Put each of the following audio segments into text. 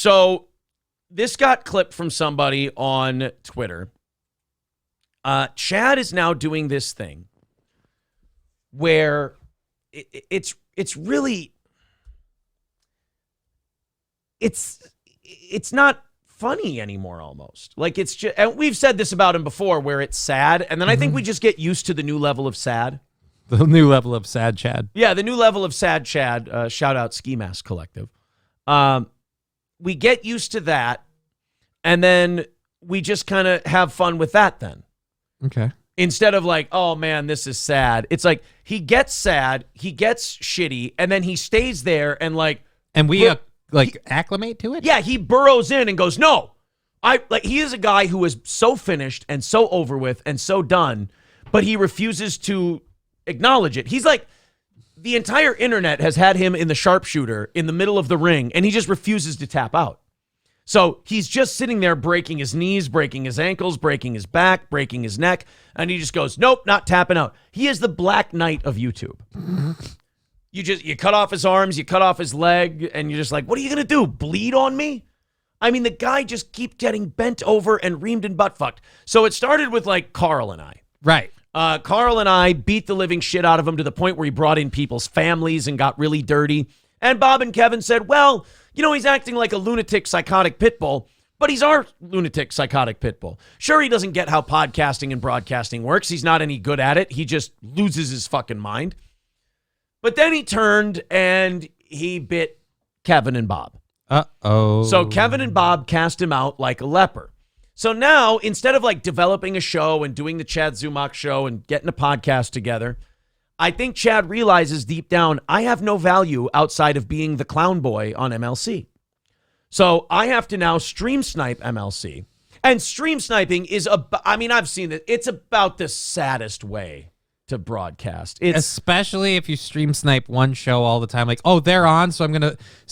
So this got clipped from somebody on Twitter. Chad is now doing this thing where it's really it's not funny anymore almost. Like it's just, and we've said this about him before where it's sad, and then I think we just get used to the new level of sad. The new level of sad Chad. Yeah, the new level of sad Chad. Shout out Ski Mask Collective. We get used to that, and then we just kind of have fun with that then. Okay. Instead of like, oh man, this is sad. It's like he gets sad, he gets shitty, and then he stays there and like. And we acclimate to it? Yeah, he burrows in and goes, no. He is a guy who is so finished and so over with and so done, but he refuses to acknowledge it. He's like, the entire internet has had him in the sharpshooter in the middle of the ring, and he just refuses to tap out. So he's just sitting there breaking his knees, breaking his ankles, breaking his back, breaking his neck, and he just goes, nope, not tapping out. He is the Black Knight of YouTube. You cut off his arms, you cut off his leg, and you're just like, what are you going to do, bleed on me? I mean, the guy just keeps getting bent over and reamed and butt-fucked. So it started with, like, Carl and I. Right. Carl and I beat the living shit out of him to the point where he brought in people's families and got really dirty. And Bob and Kevin said, well, he's acting like a lunatic, psychotic pit bull, but he's our lunatic, psychotic pit bull. Sure, he doesn't get how podcasting and broadcasting works. He's not any good at it. He just loses his fucking mind. But then he turned and he bit Kevin and Bob. Uh-oh. So Kevin and Bob cast him out like a leper. So now, instead of like developing a show and doing the Chad Zumock show and getting a podcast together, I think Chad realizes deep down, I have no value outside of being the clown boy on MLC. So I have to now stream snipe MLC. And stream sniping is, I've seen it. It's about the saddest way to broadcast. Especially if you stream snipe one show all the time. Like, oh, they're on, so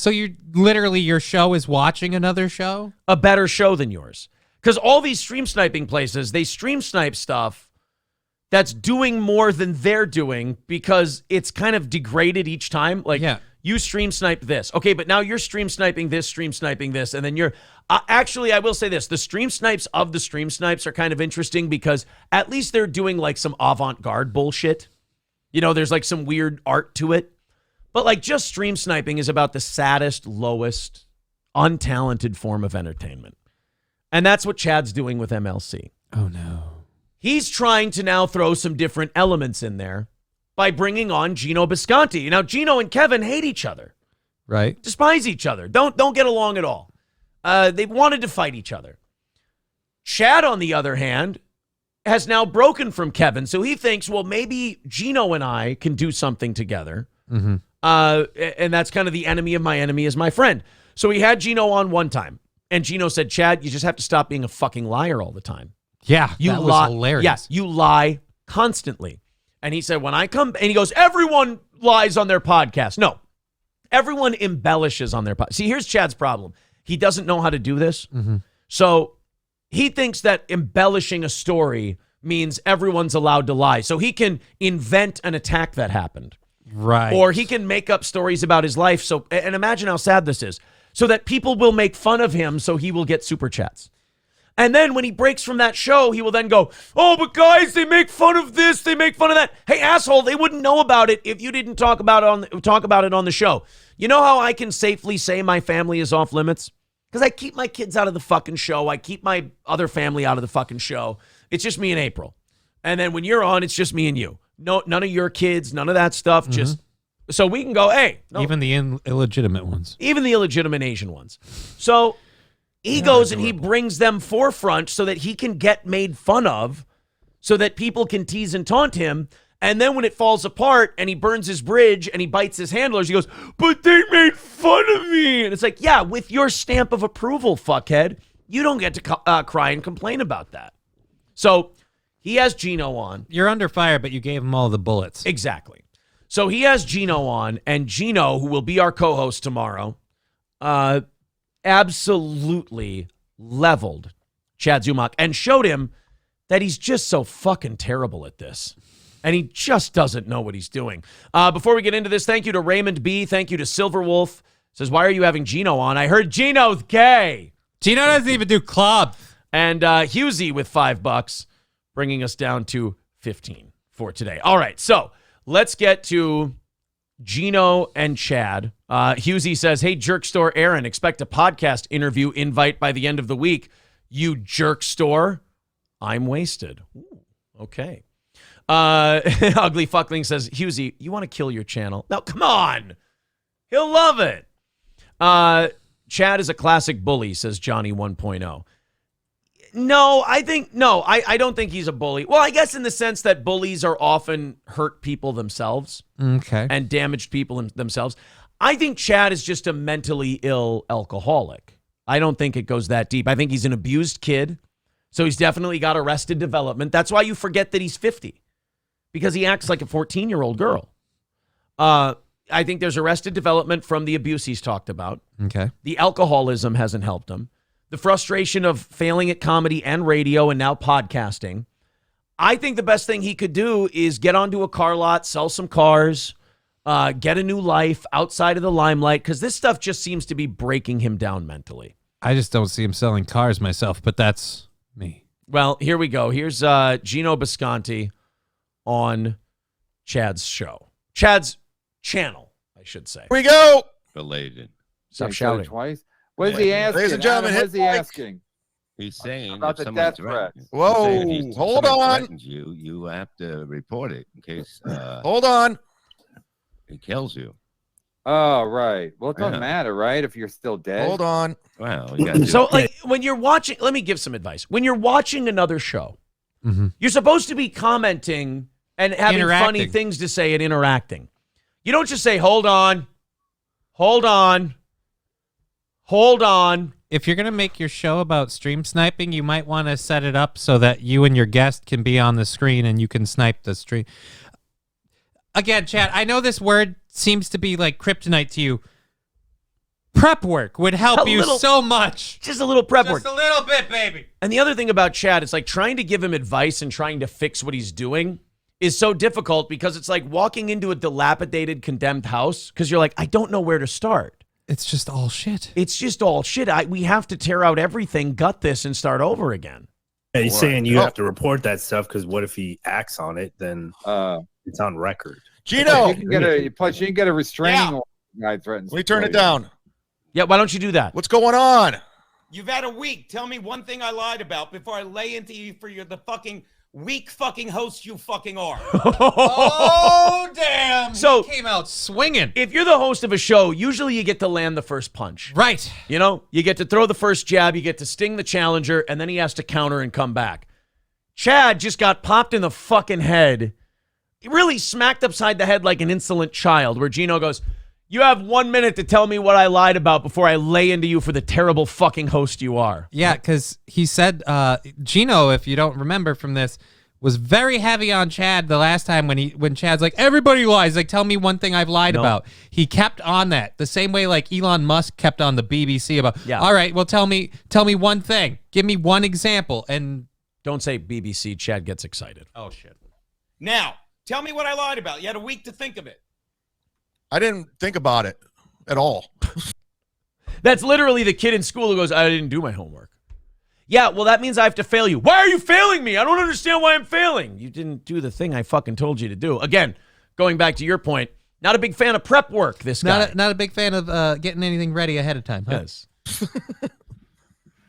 your show is watching another show? A better show than yours. Because all these stream sniping places, they stream snipe stuff that's doing more than they're doing because it's kind of degraded each time. Like, you stream snipe this. Okay, but now you're stream sniping this, and then you're... actually, I will say this. The stream snipes of the stream snipes are kind of interesting because at least they're doing like some avant-garde bullshit. There's like some weird art to it. But like just stream sniping is about the saddest, lowest, untalented form of entertainment. And that's what Chad's doing with MLC. Oh, no. He's trying to now throw some different elements in there by bringing on Geno Bisconte. Now, Geno and Kevin hate each other. Right. Despise each other. Don't get along at all. They wanted to fight each other. Chad, on the other hand, has now broken from Kevin. So he thinks, well, maybe Geno and I can do something together. Mm-hmm. And that's kind of the enemy of my enemy is my friend. So he had Geno on one time. And Geno said, Chad, you just have to stop being a fucking liar all the time. Yeah, that was hilarious. Yeah, you lie constantly. And he said, when I come, and he goes, everyone lies on their podcast. No, everyone embellishes on their podcast. See, here's Chad's problem. He doesn't know how to do this. Mm-hmm. So he thinks that embellishing a story means everyone's allowed to lie. So he can invent an attack that happened. Right. Or he can make up stories about his life. So, and imagine how sad this is. So that people will make fun of him so he will get super chats. And then when he breaks from that show, he will then go, oh, but guys, they make fun of this, they make fun of that. Hey, asshole, they wouldn't know about it if you didn't talk about it on the show. You know how I can safely say my family is off limits? Because I keep my kids out of the fucking show. I keep my other family out of the fucking show. It's just me and April. And then when you're on, it's just me and you. No, none of your kids, none of that stuff. Mm-hmm. Just so we can go, hey. No. Even the illegitimate ones. Even the illegitimate Asian ones. So he goes and he brings them forefront so that he can get made fun of, so that people can tease and taunt him. And then when it falls apart and he burns his bridge and he bites his handlers, he goes, but they made fun of me. And it's like, yeah, with your stamp of approval, fuckhead, you don't get to cry and complain about that. So he has Geno on. You're under fire, but you gave him all the bullets. Exactly. So he has Geno on, and Geno, who will be our co-host tomorrow, absolutely leveled Chad Zumock and showed him that he's just so fucking terrible at this. And he just doesn't know what he's doing. Before we get into this, thank you to Raymond B. Thank you to Silverwolf. Says, why are you having Geno on? I heard Geno's gay. Geno doesn't even do clubs. And Husey with $5, bringing us down to 15 for today. All right, so let's get to Geno and Chad. Husey says, hey, Jerk Store Aaron, expect a podcast interview invite by the end of the week. You jerk store. I'm wasted. Ooh, okay. Ugly Fuckling says, Husey, you want to kill your channel? No, come on. He'll love it. Chad is a classic bully, says Johnny 1.0. No, I don't think he's a bully. Well, I guess in the sense that bullies are often hurt people themselves. Okay. And damaged people themselves. I think Chad is just a mentally ill alcoholic. I don't think it goes that deep. I think he's an abused kid. So he's definitely got arrested development. That's why you forget that he's 50. Because he acts like a 14-year-old girl. I think there's arrested development from the abuse he's talked about. Okay. The alcoholism hasn't helped him. The frustration of failing at comedy and radio and now podcasting. I think the best thing he could do is get onto a car lot, sell some cars, get a new life outside of the limelight, because this stuff just seems to be breaking him down mentally. I just don't see him selling cars myself, but that's me. Well, here we go. Here's Geno Bisconte on Chad's show. Chad's channel, I should say. Here we go. Belated. Stop shouting. Twice. What is he asking? Ladies and gentlemen, Adam, what is he hit like. asking? He's saying About if the someone death threatens- threats. Whoa, he's saying if hold someone on. threatens you, you have to report it in case Hold on. he kills you. Oh, right. Well, it doesn't Yeah. matter, right? If you're still dead. Hold on. Well, you got to So, like, when you're watching, let me give some advice. When you're watching another show, Mm-hmm. you're supposed to be commenting and having funny Interacting. things to say and interacting. You don't just say, hold on, hold on, hold on. If you're going to make your show about stream sniping, you might want to set it up so that you and your guest can be on the screen and you can snipe the stream. Again, Chad, I know this word seems to be like kryptonite to you. Prep work would help you so much. Just a little prep work. Just a little bit, baby. And the other thing about Chad, it's like trying to give him advice and trying to fix what he's doing is so difficult because it's like walking into a dilapidated, condemned house because you're like, I don't know where to start. It's just all shit. It's just all shit. We have to tear out everything, gut this, and start over again. And he's saying you Oh. have to report that stuff because what if he acts on it? Then it's on record. Gino, You can get you can get a restraining order. Guy threatens. let me turn to it kill you. down. Yeah, why don't you do that? What's going on? You've had a week. Tell me one thing I lied about before I lay into you for the fucking weak fucking host you fucking are. Oh, damn. So- He came out swinging. If you're the host of a show, usually you get to land the first punch. Right. You know, you get to throw the first jab, you get to sting the challenger, and then he has to counter and come back. Chad just got popped in the fucking head. He really smacked upside the head like an insolent child, where Geno goes, you have 1 minute to tell me what I lied about before I lay into you for the terrible fucking host you are. Yeah, because he said, Geno, if you don't remember from this, was very heavy on Chad the last time when Chad's like, everybody lies. Like, tell me one thing I've lied about. He kept on that the same way like Elon Musk kept on the BBC about, all right, well, tell me one thing. Give me one example. And don't say BBC. Chad gets excited. oh, shit. Now, tell me what I lied about. You had a week to think of it. I didn't think about it at all. That's literally the kid in school who goes, I didn't do my homework. Yeah, well, that means I have to fail you. Why are you failing me? I don't understand why I'm failing. You didn't do the thing I fucking told you to do. Again, going back to your point, not a big fan of prep work, this guy. Not a big fan of getting anything ready ahead of time. Huh? Yes.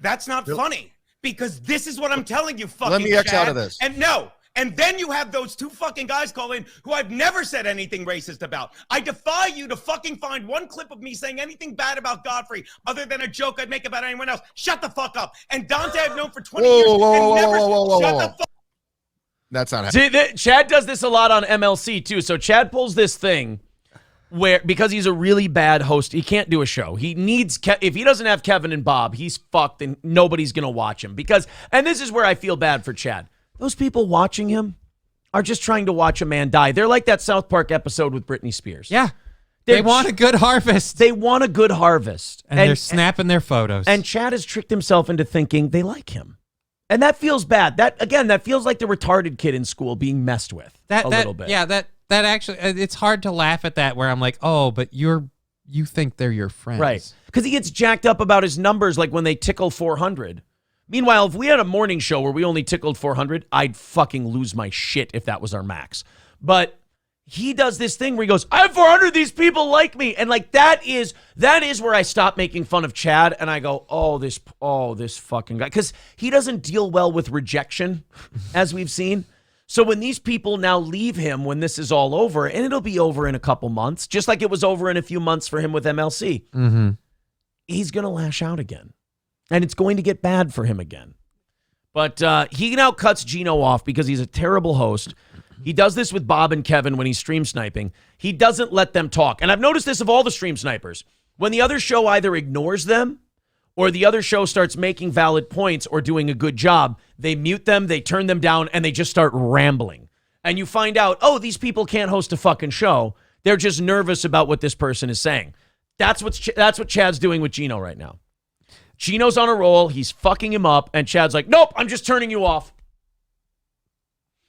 That's not funny because this is what I'm telling you, fucking Let me X Chad. out of this. And no. And then you have those two fucking guys call in who I've never said anything racist about. I defy you to fucking find one clip of me saying anything bad about Godfrey other than a joke I'd make about anyone else. Shut the fuck up. And Dante I've known for 20 years and never shut the fuck. That's not happening. See, Chad does this a lot on MLC too. So Chad pulls this thing where, because he's a really bad host, he can't do a show. He needs, if he doesn't have Kevin and Bob, he's fucked and nobody's going to watch him. And this is where I feel bad for Chad. Those people watching him are just trying to watch a man die. They're like that South Park episode with Britney Spears. Yeah. They want a good harvest. They want a good harvest. And they're snapping their photos. And Chad has tricked himself into thinking they like him. And that feels bad. That feels like the retarded kid in school being messed with a little bit. Yeah, that actually, it's hard to laugh at that where I'm like, oh, but you're you think they're your friends. Right. Because he gets jacked up about his numbers like when they tickle 400. Meanwhile, if we had a morning show where we only tickled 400, I'd fucking lose my shit if that was our max. But he does this thing where he goes, I have 400, these people like me. And like that is where I stop making fun of Chad and I go, oh, this fucking guy. Because he doesn't deal well with rejection, as we've seen. So when these people now leave him when this is all over, and it'll be over in a couple months, just like it was over in a few months for him with MLC, he's going to lash out again. And it's going to get bad for him again. But he now cuts Geno off because he's a terrible host. He does this with Bob and Kevin when he's stream sniping. He doesn't let them talk. And I've noticed this of all the stream snipers. When the other show either ignores them or the other show starts making valid points or doing a good job, they mute them, they turn them down, and they just start rambling. And you find out, oh, these people can't host a fucking show. They're just nervous about what this person is saying. That's what Chad's doing with Geno right now. Geno's on a roll. He's fucking him up. And Chad's like, nope, I'm just turning you off.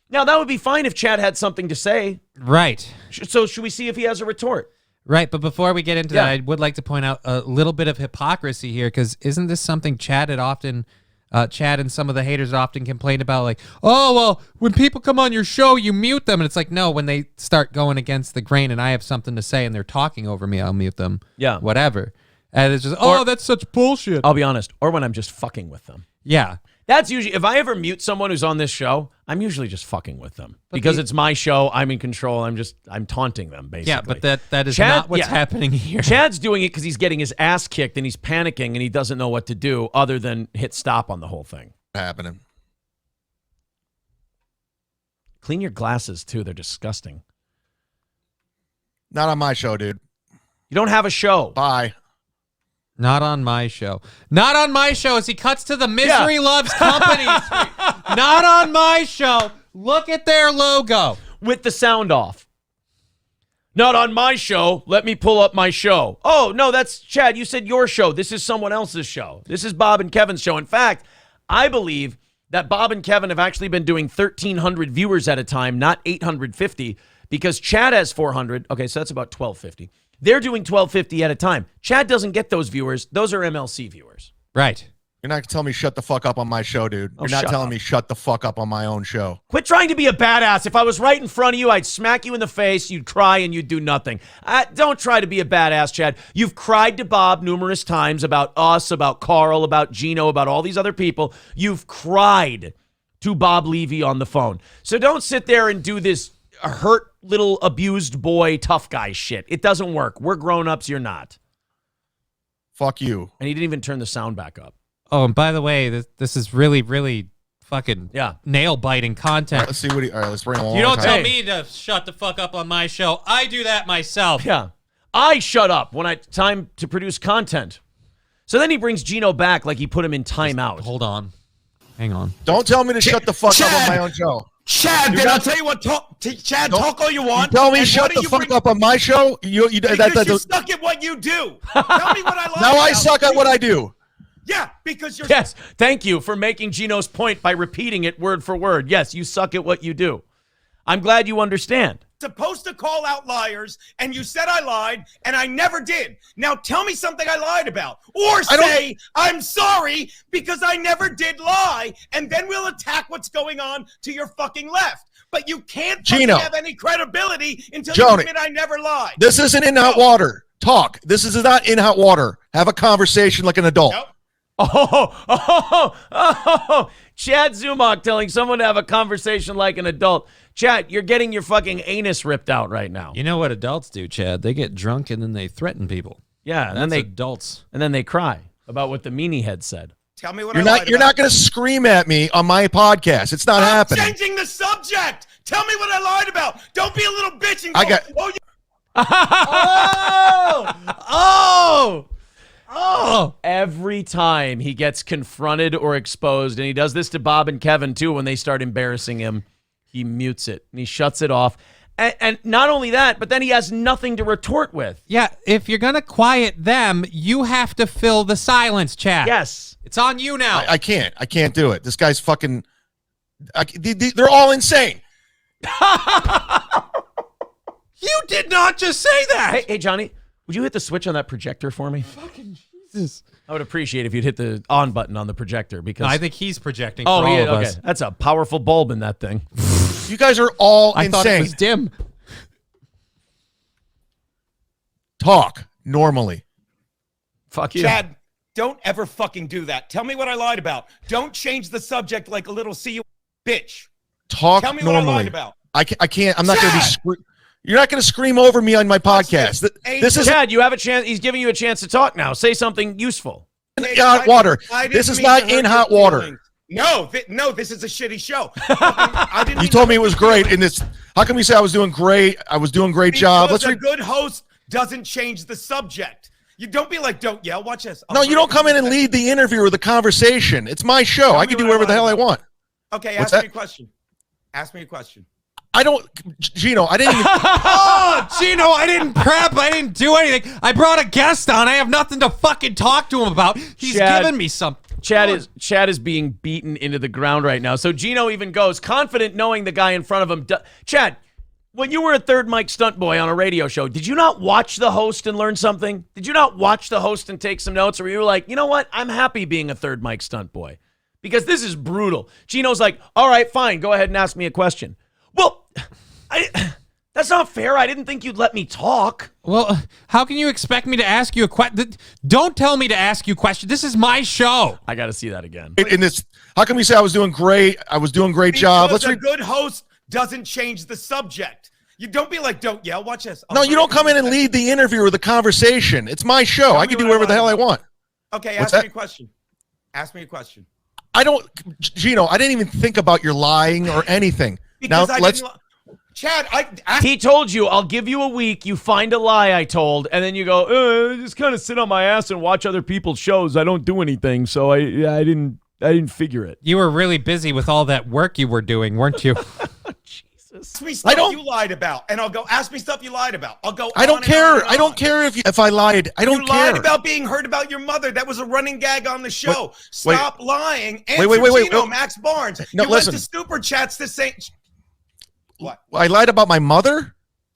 Now, that would be fine if Chad had something to say. Right. So should we see if he has a retort? Right, but before we get into that, I would like to point out a little bit of hypocrisy here, because isn't this something Chad and some of the haters often complain about, like, oh, well, when people come on your show, you mute them. And it's like, no, when they start going against the grain and I have something to say and they're talking over me, I'll mute them. Yeah. Whatever. And it's just, that's such bullshit. I'll be honest. Or when I'm just fucking with them. Yeah. That's usually, if I ever mute someone who's on this show, I'm usually just fucking with them. Because it's my show, I'm in control, I'm taunting them, basically. Yeah, but that is not what's happening here. Chad's doing it because he's getting his ass kicked and he's panicking and he doesn't know what to do other than hit stop on the whole thing. Happening. Clean your glasses, too. They're disgusting. Not on my show, dude. You don't have a show. Bye. Not on my show. Not on my show as he cuts to the Misery Loves Company. Not on my show. Look at their logo. With the sound off. Not on my show. Let me pull up my show. Oh, no, that's Chad. You said your show. This is someone else's show. This is Bob and Kevin's show. In fact, I believe that Bob and Kevin have actually been doing 1,300 viewers at a time, not 850, because Chad has 400. Okay, so that's about 1,250. They're doing 1,250 at a time. Chad doesn't get those viewers. Those are MLC viewers. Right. You're not going to tell me shut the fuck up on my show, dude. You're not telling me shut the fuck up on my own show. Quit trying to be a badass. If I was right in front of you, I'd smack you in the face, you'd cry, and you'd do nothing. Don't try to be a badass, Chad. You've cried to Bob numerous times about us, about Carl, about Geno, about all these other people. You've cried to Bob Levy on the phone. So don't sit there and do this hurt little abused boy tough guy shit. It doesn't work. We're grown-ups. You're not. Fuck you. And he didn't even turn the sound back up. Oh, and by the way, this is really, really fucking nail-biting content. All right, let's see what all right, let's bring him on. You don't tell me to shut the fuck up on my show. I do that myself. Yeah. I shut up when it's time to produce content. So then he brings Geno back like he put him in timeout. Hold on. Hang on. Don't tell me to shut the fuck up on my own show. Chad, then I'll tell you what. Chad, talk all you want. You tell me shut the fuck up on my show. You suck at what you do. Tell me what I like. Now I suck at what I do. Yeah, because you're. Yes, thank you for making Geno's point by repeating it word for word. Yes, you suck at what you do. I'm glad you understand. Supposed to call out liars, and you said I lied, and I never did. Now tell me something I lied about, or say I'm sorry because I never did lie, and then we'll attack what's going on to your fucking left. But you can't have any credibility until you admit I never lied. This isn't in hot water. Talk. This is not in hot water. Have a conversation like an adult. Nope. Chad Zumock telling someone to have a conversation like an adult. Chad, you're getting your fucking anus ripped out right now. You know what adults do, Chad? They get drunk and then they threaten people. Yeah, and then they adults. And then they cry about what the meanie head said. Tell me what you're not going to scream at me on my podcast. It's not happening. Changing the subject. Tell me what I lied about. Don't be a little bitch and go, Every time he gets confronted or exposed, and he does this to Bob and Kevin too when they start embarrassing him, he mutes it and he shuts it off. And not only that, but then he has nothing to retort with. Yeah, if you're going to quiet them, you have to fill the silence, Chad. Yes. It's on you now. I can't. I can't do it. This guy's fucking... they're all insane. You did not just say that. Hey, Johnny, Would you hit the switch on that projector for me? Fucking Jesus. I would appreciate if you'd hit the on button on the projector because I think he's projecting. oh for all yeah, of okay. us. That's a powerful bulb in that thing. You guys are all I thought it insane. was dim. Talk normally. Fuck you. Chad, don't ever fucking do that. Tell me what I lied about. Don't change the subject like a little see you bitch. Talk Tell me normally. what I lied about. I can't. I'm not going to be. Chad! You're not going to scream over me on my podcast. This is Chad, you have a chance. He's giving you a chance to talk now. Say something useful. in hot water. This is not in hot water. No, this is a shitty show. I didn't You even told me it hurt was your great, feelings. and it's. How can we say I was doing great? I was doing great job. Because Let's a good host doesn't change the subject. You don't be like, don't yell. Watch this. No, you don't come in and lead the interview or the conversation. It's my show. Tell I me can do what I whatever the hell I lied about. want. Okay, What's ask that? me a question. Ask me a question. I don't, Geno. I didn't even. Oh, Geno, I didn't prep. I didn't do anything. I brought a guest on. I have nothing to fucking talk to him about. He's Chad- giving me something. Chad is being beaten into the ground right now. So Geno even goes confident, knowing the guy in front of him. Chad, when you were a third mic stunt boy on a radio show, did you not watch the host and learn something? Did you not watch the host and take some notes, or you were like, you know what? I'm happy being a third mic stunt boy because this is brutal. Geno's like, all right, fine, go ahead and ask me a question. Well, that's not fair. I didn't think you'd let me talk. Well, how can you expect me to ask you a question? Don't tell me to ask you a question. This is my show. I got to see that again. In this, how can we say I was doing great? I was doing great job. Because Let's a good host doesn't change the subject. You don't be like, don't yell. Watch this. No, you don't come in and lead the interview or the conversation. It's my show. Tell I me can do what I whatever the hell I lied about. want. Okay, What's ask me that? a question. Ask me a question. I don't, Geno. I didn't even think about your lying or anything. Because now I let's. didn't. Chad, ask He told you, I'll give you a week. You find a lie I told, and then you go, just kind of sit on my ass and watch other people's shows. I don't do anything, so I didn't figure it. You were really busy with all that work you were doing, weren't you? ask me stuff I don't- you lied about, and I'll go, ask me stuff you lied about. I'll go, I on don't and care. on and I don't on. care if I lied. I don't You care. lied about being hurt about your mother. That was a running gag on the show. Wait. Stop lying. Answer Wait, Geno, wait. Max Barnes. No, you listen. went to super chats to say what? I lied about my mother.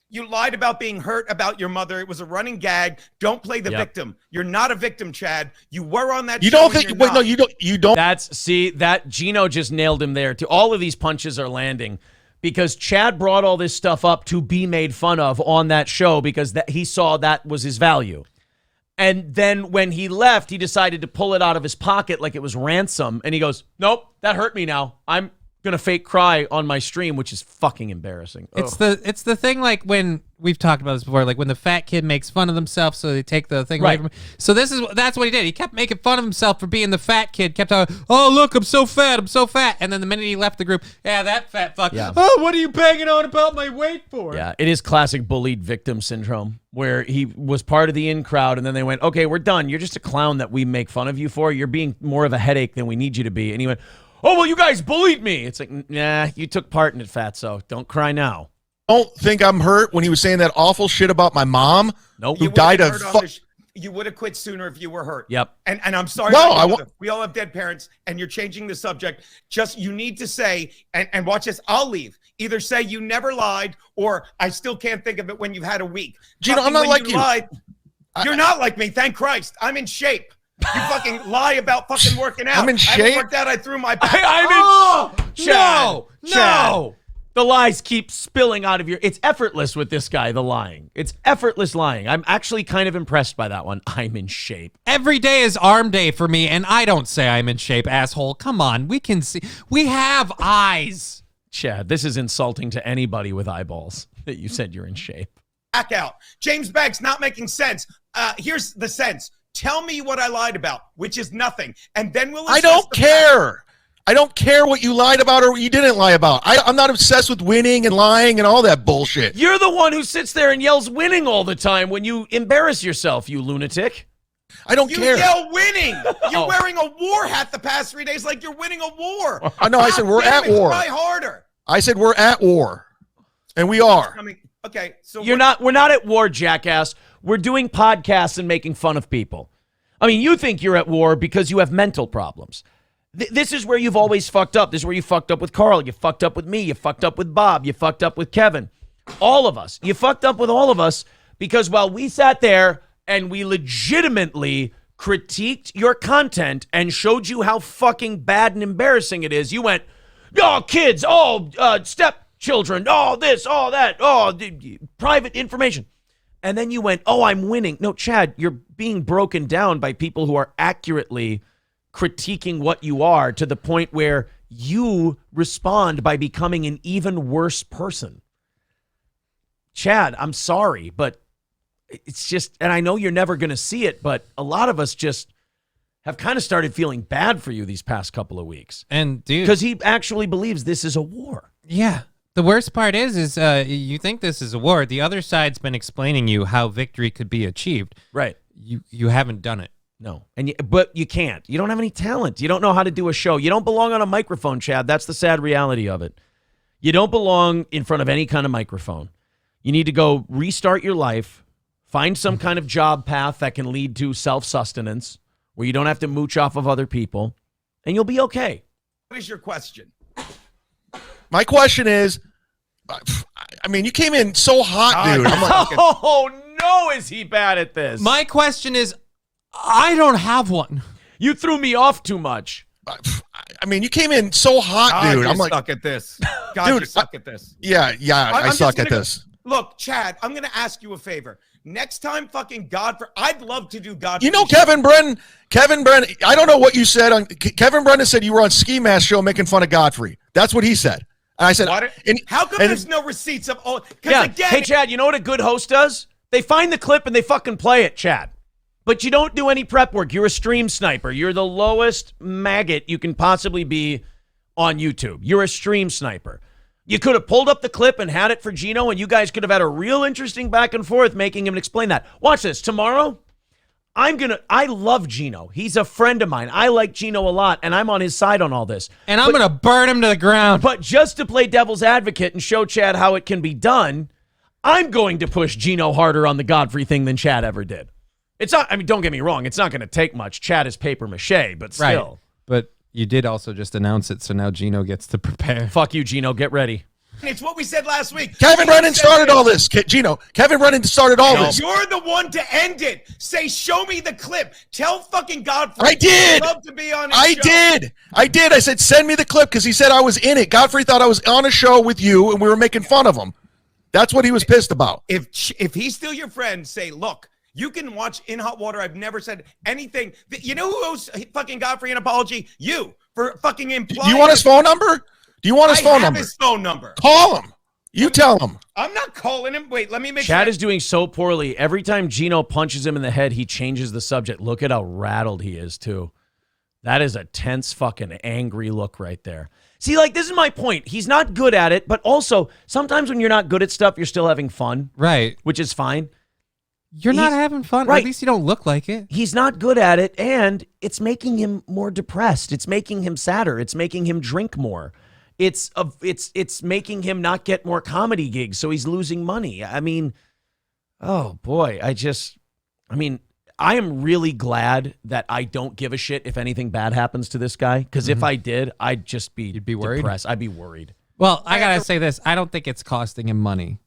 You lied about being hurt about your mother. It was a running gag. Don't play the Yep. victim. You're not a victim, Chad. You were on that You show. don't and think? you're Wait, not. no, you don't. You don't. That Geno just nailed him there. To all of these punches are landing because Chad brought all this stuff up to be made fun of on that show because that he saw that was his value. And then when he left, he decided to pull it out of his pocket like it was ransom. And he goes, nope, that hurt me now. I'm going to fake cry on my stream, which is fucking embarrassing. It's Ugh. the thing like when we've talked about this before, like when the fat kid makes fun of themselves, so they take the thing away Right. from him. So that's what he did. He kept making fun of himself for being the fat kid. Kept on, oh look, I'm so fat, and then the minute he left the group, yeah, that fat fuck. Yeah. Oh, what are you banging on about my weight for? Yeah, it is classic bullied victim syndrome where he was part of the in crowd and then they went, okay, we're done. You're just a clown that we make fun of you for. You're being more of a headache than we need you to be. And he went, oh, well, you guys bullied me. It's like, nah, you took part in it, fatso. Don't cry now. Don't think I'm hurt when he was saying that awful shit about my mom. Nope. Who You would've died been of hurt on fu- the you would have quit sooner if you were hurt. Yep. And I'm sorry. No, about your I wa- mother. We all have dead parents, and you're changing the subject. Just you need to say, and watch this. I'll leave. Either say you never lied, or I still can't think of it when you've had a week. Geno, Fucking I'm not when like you. Lied, you're not like me. Thank Christ. I'm in shape. You fucking lie about fucking working out. I'm in I haven't shape? worked out. I threw my. I'm in Chad. No. The lies keep spilling out of your. It's effortless with this guy, the lying. It's effortless lying. I'm actually kind of impressed by that one. I'm in shape. Every day is arm day for me, and I don't say I'm in shape, asshole. Come on, we can see. We have eyes. Chad, this is insulting to anybody with eyeballs that you said you're in shape. Back out. James Banks not making sense. Here's the sense. Tell me what I lied about, which is nothing, and then we'll. I assess don't the facts. care. I don't care what you lied about or what you didn't lie about. I'm not obsessed with winning and lying and all that bullshit. You're the one who sits there and yells winning all the time when you embarrass yourself, you lunatic. I don't You care. yell winning. You're Oh. wearing a war hat the past 3 days like you're winning a war. I know. I said we're Damn at it, war. Try harder. I said we're at war, and we are. I mean, okay. So We're not at war, jackass. We're doing podcasts and making fun of people. I mean, you think you're at war because you have mental problems. This is where you've always fucked up. This is where you fucked up with Carl. You fucked up with me. You fucked up with Bob. You fucked up with Kevin. All of us. You fucked up with all of us Because while we sat there and we legitimately critiqued your content and showed you how fucking bad and embarrassing it is, you went, oh, kids, oh, stepchildren, oh, this, oh, that, oh, private information. And then you went, oh, I'm winning. No, Chad, you're being broken down by people who are accurately critiquing what you are to the point where you respond by becoming an even worse person. Chad, I'm sorry, but it's just, and I know you're never going to see it, but a lot of us just have kind of started feeling bad for you these past couple of weeks. And dude, because he actually believes this is a war. Yeah. The worst part is you think this is a war. The other side's been explaining you how victory could be achieved. Right. You haven't done it. No. But you can't. You don't have any talent. You don't know how to do a show. You don't belong on a microphone, Chad. That's the sad reality of it. You don't belong in front of any kind of microphone. You need to go restart your life, find some kind of job path that can lead to self-sustenance where you don't have to mooch off of other people, and you'll be okay. What is your question? My question is, I mean, you came in so hot, dude. I'm like, Oh, no, is he bad at this? My question is, I don't have one. You threw me off too much. I mean, you came in so hot, dude. You I'm like, suck at this. God, Dude, you suck at this. yeah, I I'm suck just at gonna this. Look, Chad, I'm going to ask you a favor. Next time, fucking Godfrey, I'd love to do Godfrey. You know, Kevin Brennan, I don't know what you said. Kevin Brennan said you were on Ski Mask Show making fun of Godfrey. That's what he said. And I said, how come there's no receipts of all? Yeah. Again, Hey, Chad, you know what a good host does? They find the clip and they fucking play it, Chad. But you don't do any prep work. You're a stream sniper. You're the lowest maggot you can possibly be on YouTube. You're a stream sniper. You could have pulled up the clip and had it for Geno, and you guys could have had a real interesting back and forth making him explain that. Watch this. Tomorrow, I love Geno. He's a friend of mine. I like Geno a lot, and I'm on his side on all this. And I'm going to burn him to the ground. But just to play devil's advocate and show Chad how it can be done, I'm going to push Geno harder on the Godfrey thing than Chad ever did. It's not, I mean, don't get me wrong. It's not going to take much. Chad is paper mache, but still. Right. But you did also just announce it, so now Geno gets to prepare. Fuck you, Geno. Get ready. it's what we said last week. Kevin Brennan started all this. Geno, Kevin Brennan started all this. You're the one to end it. Say, show me the clip. Tell fucking Godfrey. I did. I'd love to be on his I show. did. I said, send me the clip because he said I was in it. Godfrey thought I was on a show with you and we were making fun of him. That's what he was pissed about. If he's still your friend, say, look, you can watch In Hot Water. I've never said anything. You know who owes fucking Godfrey an apology? You, for fucking implying. Do you want his phone number? Do you want his phone number? His phone number. Call him. You tell him. I'm not calling him. Wait, let me make Chad sure. is doing so poorly. Every time Geno punches him in the head, he changes the subject. Look at how rattled he is, too. That is a tense, fucking angry look right there. See, like, this is my point. He's not good at it, but also, sometimes when you're not good at stuff, you're still having fun. Right. Which is fine. You're not having fun. Or right. at least you don't look like it. He's not good at it, and it's making him more depressed. It's making him sadder. It's making him drink more. It's making him not get more comedy gigs, so he's losing money. I mean, oh boy, I am really glad that I don't give a shit if anything bad happens to this guy, because if I did, I'd just be You'd be worried? depressed. I'd be worried. Well, I got to say this. I don't think it's costing him money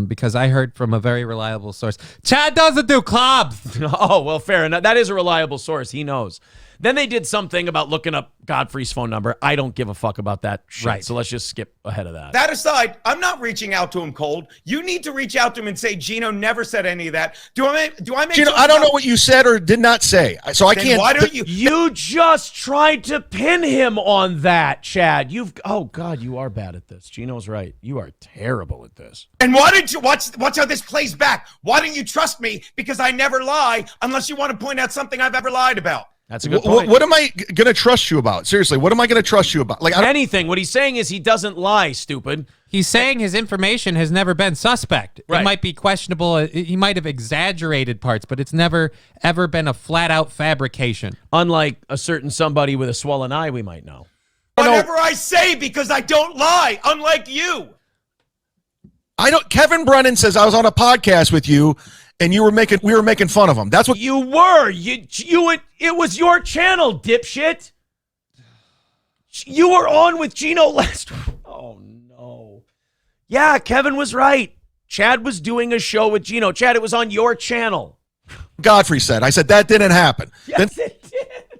because I heard from a very reliable source. Chad doesn't do clubs. Oh, well, fair enough. That is a reliable source. He knows. Then they did something about looking up Godfrey's phone number. I don't give a fuck about that shit. Right. So let's just skip ahead of that. That aside, I'm not reaching out to him cold. You need to reach out to him and say, Geno never said any of that. Do I make Geno, I don't know what you said or did not say. So I Then can't. why don't you? You just tried to pin him on that, Chad. Oh God, you are bad at this. Geno's right. You are terrible at this. And why did you watch how this plays back? Why don't you trust me? Because I never lie unless you want to point out something I've ever lied about. That's a good point. What am I going to trust you about? Seriously, what am I going to trust you about? Like Anything. What he's saying is he doesn't lie, stupid. He's saying his information has never been suspect. Right. It might be questionable. He might have exaggerated parts, but it's never, ever been a flat-out fabrication. Unlike a certain somebody with a swollen eye we might know. Whatever I say, because I don't lie, unlike you. Kevin Brennan says I was on a podcast with you and we were making fun of him. That's what You were. It was your channel, dipshit. You were on with Geno last. Oh no. Yeah, Kevin was right. Chad was doing a show with Geno. Chad, it was on your channel. Godfrey said. I said that didn't happen. Then Yes, it did.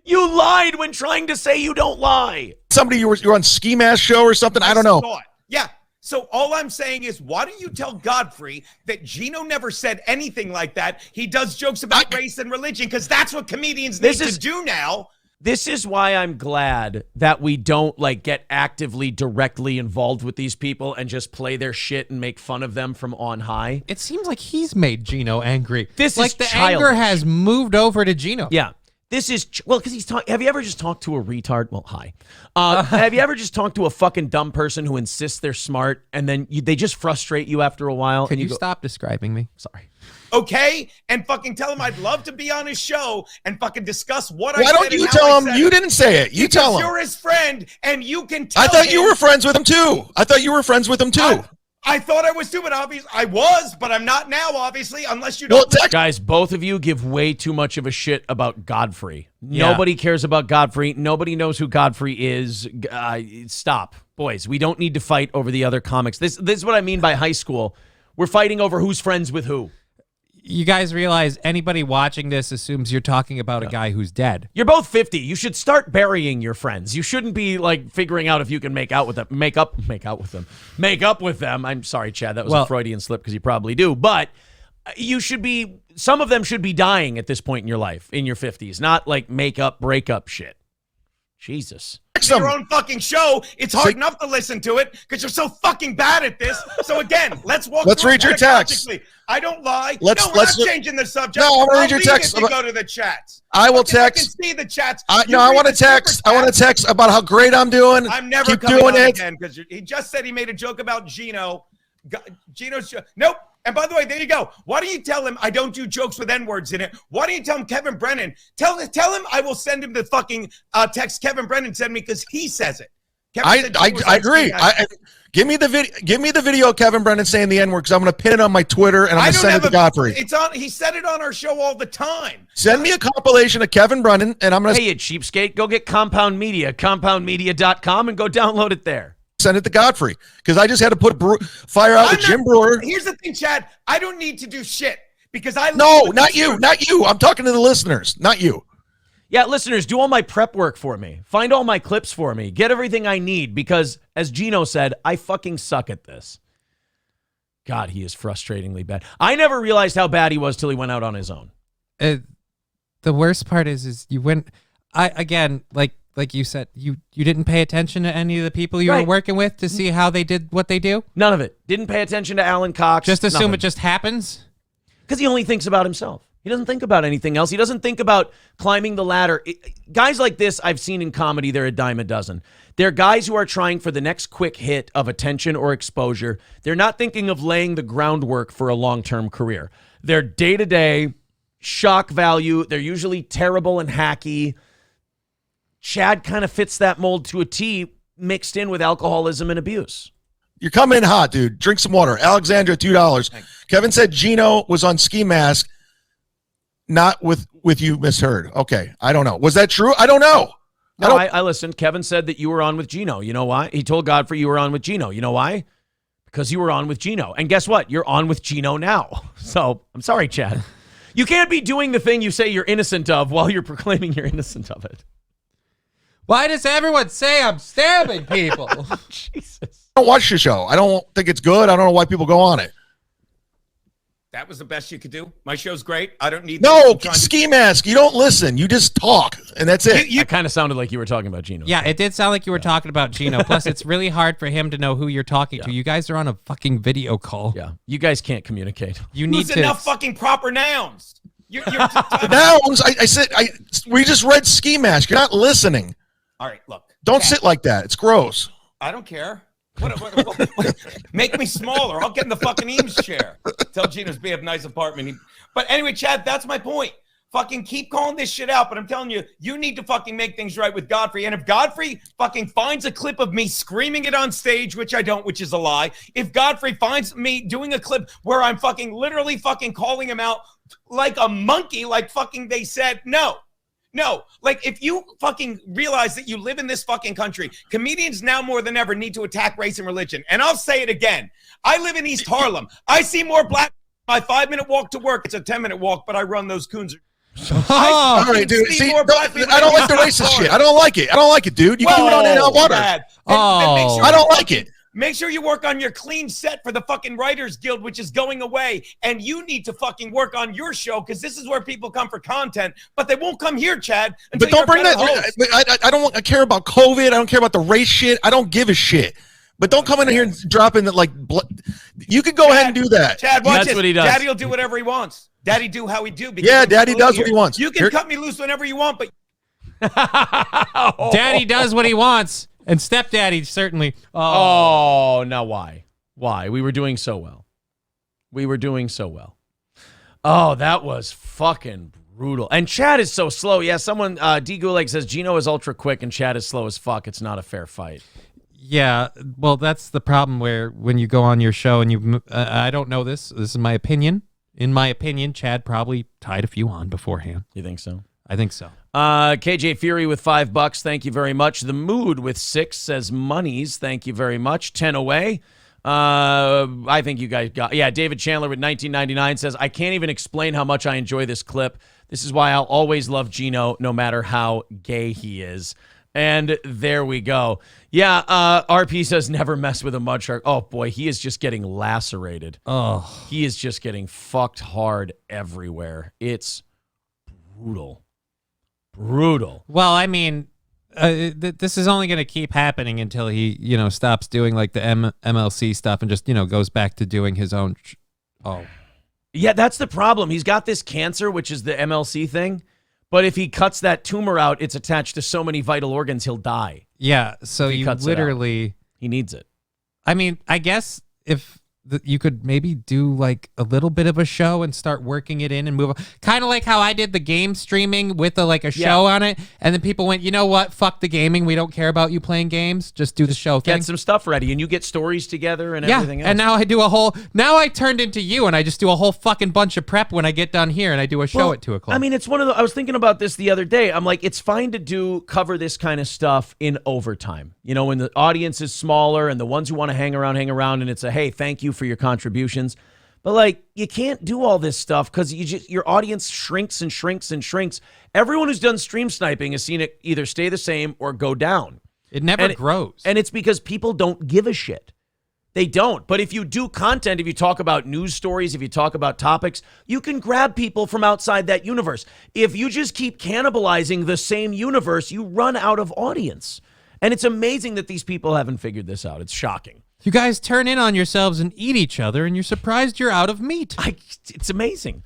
You lied when trying to say you don't lie. somebody you were on Ski Mask show or something. I don't know. saw it. Yeah. So all I'm saying is, why don't you tell Godfrey that Geno never said anything like that? He does jokes about race and religion because that's what comedians need to do now. This is why I'm glad that we don't like get actively directly involved with these people and just play their shit and make fun of them from on high. It seems like he's made Geno angry. This like is the childish. anger has moved over to Geno. Yeah. This is, well, because he's talking. Have you ever just talked to a retard? Well, hi. Have you ever just talked to a fucking dumb person who insists they're smart and then they just frustrate you after a while? Can and you go, stop describing me? Sorry. Okay? And fucking tell him I'd love to be on his show and fucking discuss what I Why said. don't you and how tell I him said you it. didn't say it? You Because tell him. you're his friend and you can tell I thought you him- were friends with him too. I thought you were friends with him too. I thought I was too, but obviously I was, but I'm not now, obviously, unless you Well, don't. Guys, both of you give way too much of a shit about Godfrey. Yeah. Nobody cares about Godfrey. Nobody knows who Godfrey is. Stop. Boys, we don't need to fight over the other comics. This is what I mean by high school. We're fighting over who's friends with who. You guys realize anybody watching this assumes you're talking about a guy who's dead. You're both 50. You should start burying your friends. You shouldn't be like figuring out if you can make up with them. Make up with them. I'm sorry, Chad. That was a Freudian slip because you probably do. But you should be, some of them should be dying at this point in your life, in your 50s, not like breakup shit. Jesus. Your own fucking show. It's hard enough to listen to it because you're so fucking bad at this. So again, let's through read it your text. pedagogically. I don't lie. Let's we're not look- changing the subject. No, I'm gonna read your leave it text to about- go to the chats. I will Fucking, text. I can see the chats. I You want to read the super text. I want to chats. text about how great I'm doing. I'm never Keep coming doing on it. again because he just said he made a joke about Geno. Geno's nope. And by the way, there you go. Why don't you tell him I don't do jokes with N-words in it? Why don't you tell him Kevin Brennan? Tell him I will send him the fucking text Kevin Brennan sent me because he says it. Kevin said I Geno was agree. on Give me the video. Give me the video of Kevin Brennan saying the N-word because I'm going to pin it on my Twitter and I'm going to send it to Godfrey. It's on. He said it on our show all the time. Send me a compilation of Kevin Brennan and I'm going to Hey, you cheapskate, go get Compound Media, compoundmedia.com, and go download it there. send it to Godfrey because I just had to put fire out with Jim Brewer. Here's the thing, Chad. I don't need to do shit because I. No, not you. Not you. I'm talking to the listeners, not you. Yeah, listeners, do all my prep work for me. Find all my clips for me. Get everything I need because, as Geno said, I fucking suck at this. God, he is frustratingly bad. I never realized how bad he was till he went out on his own. The worst part is you went. Again, like you said, you didn't pay attention to any of the people you were working with to see how they did what they do. None of it. Didn't pay attention to Alan Cox. Just assume it just happens. Because he only thinks about himself. He doesn't think about anything else. He doesn't think about climbing the ladder. Guys like this I've seen in comedy, they're a dime a dozen. They're guys who are trying for the next quick hit of attention or exposure. They're not thinking of laying the groundwork for a long-term career. They're day-to-day, shock value. They're usually terrible and hacky. Chad kind of fits that mold to a T, mixed in with alcoholism and abuse. You're coming in hot, dude. Drink some water. Alexandra, $2. Kevin said Geno was on Ski Mask. Not with you misheard. Okay. I don't know. Was that true? I don't know. No, I listened. Kevin said that you were on with Geno. You know why? He told Godfrey you were on with Geno. You know why? Because you were on with Geno. And guess what? You're on with Geno now. So I'm sorry, Chad. You can't be doing the thing you say you're innocent of while you're proclaiming you're innocent of it. Why does everyone say I'm stabbing people? Jesus. I don't watch the show. I don't think it's good. I don't know why people go on it. That was the best you could do. My show's great. I don't need. No, Ski Mask. You don't listen. You just talk, and that's it. It kind of sounded like you were talking about Geno. Yeah, it did sound like you were talking about Geno. Plus, it's really hard for him to know who you're talking to. You guys are on a fucking video call. Yeah. You guys can't communicate. You need Use to enough fucking proper nouns. You're Nouns. I said. We just read Ski Mask. You're not listening. All right, look. Don't sit like that. It's gross. I don't care. What? Make me smaller. I'll get in the fucking Eames chair. Tell Geno's be a nice apartment. But anyway, Chad, that's my point. Fucking keep calling this shit out. But I'm telling you, you need to fucking make things right with Godfrey. And if Godfrey fucking finds a clip of me screaming it on stage, which I don't, which is a lie. If Godfrey finds me doing a clip where I'm fucking literally fucking calling him out like a monkey, like fucking they said, no. No, like if you fucking realize that you live in this fucking country, comedians now more than ever need to attack race and religion. And I'll say it again. I live in East Harlem. I see more black. My 5-minute walk to work. It's a 10-minute walk, but I run those coons. All right, dude. See, I don't like the racist shit. I don't like it, dude. You can do it on In-N-Out Water. I don't like it. Make sure you work on your clean set for the fucking Writers Guild, which is going away. And you need to fucking work on your show because this is where people come for content, but they won't come here, Chad. But don't bring that. I care about COVID. I don't care about the race shit. I don't give a shit. But don't come in here and drop in that like. You can go ahead and do that. Chad, watch That's this. what he does. Daddy will do whatever he wants. Daddy do how he do. Yeah, Daddy does what he wants. You can cut me loose whenever you want, but Daddy does what he wants, and stepdaddy certainly. Oh, now why? Why? We were doing so well. Oh, that was fucking brutal. And Chad is so slow. Yeah, someone, D. Gulag says, Geno is ultra quick and Chad is slow as fuck. It's not a fair fight. Yeah, well, that's the problem where when you go on your show and you, I don't know this. This is my opinion. In my opinion, Chad probably tied a few on beforehand. You think so? I think so. KJ Fury with $5. Thank you very much. The Mood with 6 says monies. Thank you very much. 10 away. I think you guys got. Yeah, David Chandler with 19.99 says, I can't even explain how much I enjoy this clip. This is why I'll always love Geno, no matter how gay he is. And there we go. Yeah, RP says never mess with a mud shark. Oh, boy, he is just getting lacerated. Oh, He is just getting fucked hard everywhere. It's brutal. Brutal. well, I mean, this is only going to keep happening until he, stops doing like the MLC stuff and just, goes back to doing his own. Yeah, that's the problem. He's got this cancer, which is the MLC thing. But if he cuts that tumor out, it's attached to so many vital organs, he'll die. Yeah, so He you cuts it out. literally. He needs it. I mean, I guess if you could maybe do like a little bit of a show and start working it in and move on. Kind of like how I did the game streaming with a show on it. And then people went, you know what? Fuck the gaming. We don't care about you playing games. Just do the show thing. Get some stuff ready, and you get stories together and everything else. And now I do now I turned into you and I just do a whole fucking bunch of prep when I get done here and I do a show at 2 o'clock. I mean, it's one of the. I was thinking about this the other day. I'm like, it's fine to cover this kind of stuff in overtime. When the audience is smaller and the ones who want to hang around, and it's a hey, thank you for your contributions. But like, you can't do all this stuff because your audience shrinks and shrinks and shrinks. Everyone who's done stream sniping has seen it either stay the same or go down. it never grows. And it's because people don't give a shit. They don't. But if you do content, if you talk about news stories, if you talk about topics, you can grab people from outside that universe. If you just keep cannibalizing the same universe, you run out of audience. And it's amazing that these people haven't figured this out. It's shocking. You guys turn in on yourselves and eat each other, and you're surprised you're out of meat. It's amazing.